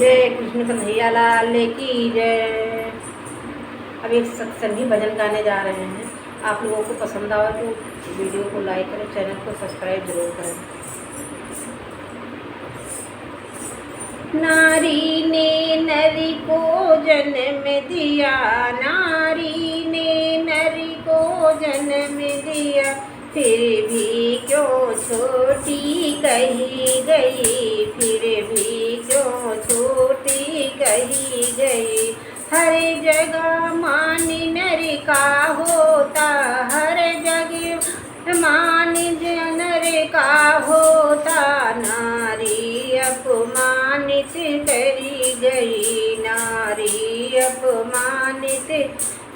जय कृष्ण कन्हैया लाल की जय। अब एक सत्संगी भजन गाने जा रहे हैं। आप लोगों को पसंद आए तो वीडियो को लाइक करें, चैनल को सब्सक्राइब जरूर करें। नारी ने नरी को जन्म दिया, नारी ने नरी को जन्म दिया, फिर भी क्यों छोटी कही गई, फिर भी क्यों छोटी कही गई। हर जगह मान नर का होता, हर जगह मान नर का होता, नारी अपमानित करी गई, नारी अपमानित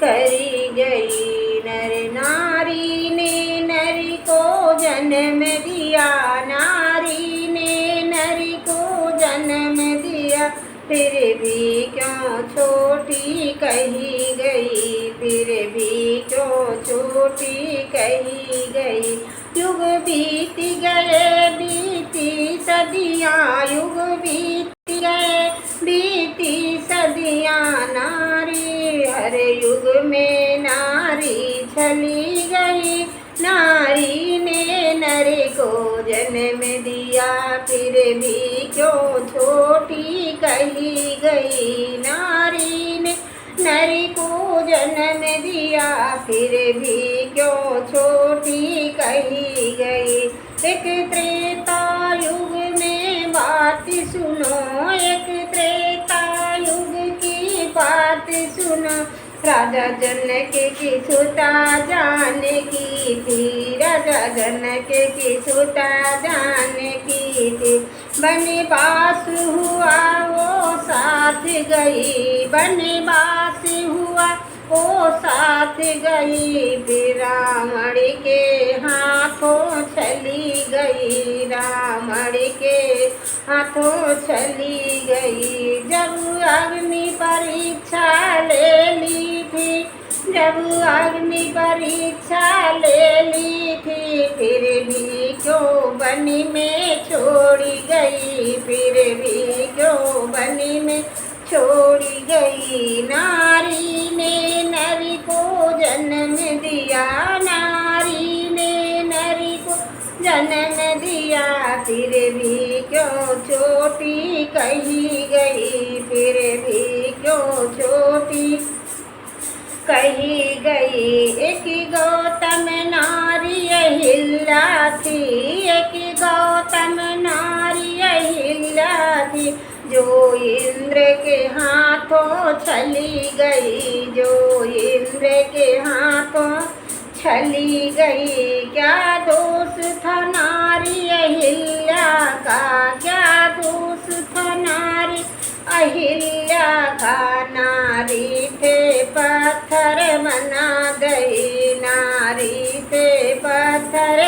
करी गई। नर नारी ने नरी को जन्म दिया, नारी ने नरी को जन्म दिया, फिर भी क्यों छोटी कही गई, फिर भी क्यों छोटी कही गई। युग बीत गए बीती सदियाँ, युग बीत गए बीती सदियाँ, नारी हर युग में नारी चली गई। नारी ने नर को जन्म दिया, फिर भी क्यों छोटी कही गई। नारी ने नर को जन्म दिया, फिर भी क्यों छोटी कही गई। एक त्रेता युग में बात सुनो, एक त्रेता युग की बात सुनो। राजा जनक की सुता जानकी थी, राजा जनक की सुता जानकी थी। वनवास हुआ वो साथ गई, वनवास हुआ वो साथ गई, फिर रावण के हाथों चली गई, रावण के हाथों चली गई। जब अग्नि परीक्षा ले ली थी, जब अग्नि परीक्षा ले ली थी, फिर भी क्यों वन में छोड़ी गई, फिर भी क्यों वन में छोड़ी गई। नारी ने नरी को जन्म दिया, नारी ने नरी को जन्म दिया, फिर भी क्यों छोटी कही गई, फिर भी क्यों छोटी कही गई। एक गौतम नारी अहिल्या थी, एक गौतम नारी अहिल्या थी, जो इंद्र के हाथों चली गई, जो इंद्र के हाथों चली गई। क्या दोष था नारी अहिल्या का, क्या दोष था नारी अहिल्या का। नारी थे पत्थर बना गई, नारी थे पत्थर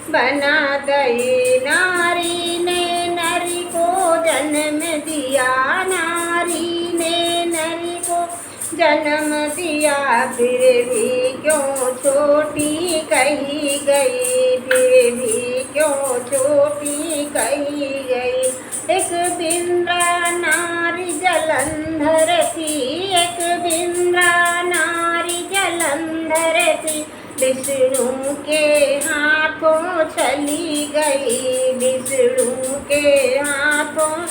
बना गई। नारी ने नरी को जन्म दिया, नारी ने नरी को जन्म दिया, फिर भी क्यों छोटी कही गई, फिर भी क्यों छोटी कही गई। एक बिंद्रा नारी जलंधर थी, एक बिंद्रा नारी जलंधर थी, विष्णु के हाथों चली गई, विष्णु के हाथों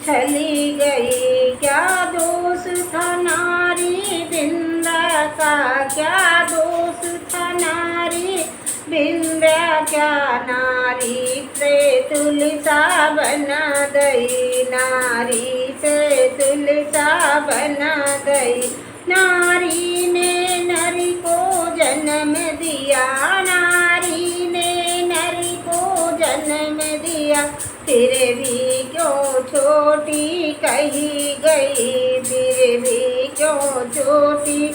चली गई। क्या दोष था नारी बिंद्रा का, क्या दोष था नारी बिंद्रा क्या। नारी से तुलसा बना गई, नारी से तुलसा बना गई। नारी ने नरी को जन्म दिया, नारी ने नरी को जन्म दिया, फिर भी क्यों छोटी कही गई, फिर भी क्यों छोटी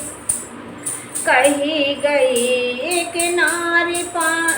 कही गई। एक नारी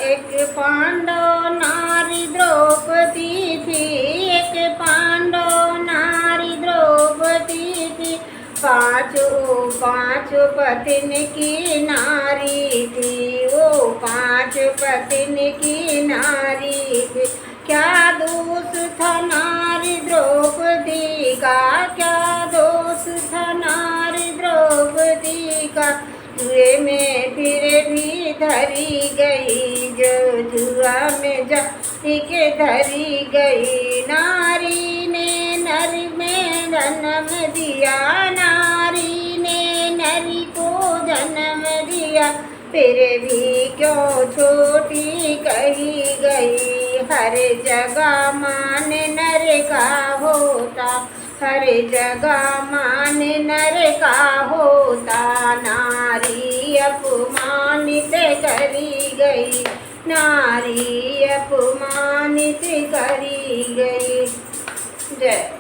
एक पांडव नारी द्रौपदी थी, एक पांडव नारी द्रौपदी थी, पांचों पत्न की नारी थी, वो 5 पत्न की नारी थी। क्या दोष था नारी द्रौपदी का क्या दोष था नारी द्रौपदी का, जुए में फिर भी धरी गई, जो जुआ में जा के धरी गई। नारी ने नर में जन्म दिया, नारी ने नरी को जन्म दिया, फिर भी क्यों छोटी कही गई। हर जगह मान नर का होता, हर जगह मान नर का होता, नारी अपमानित करी गई, नारी अपमानित करी गई। जय।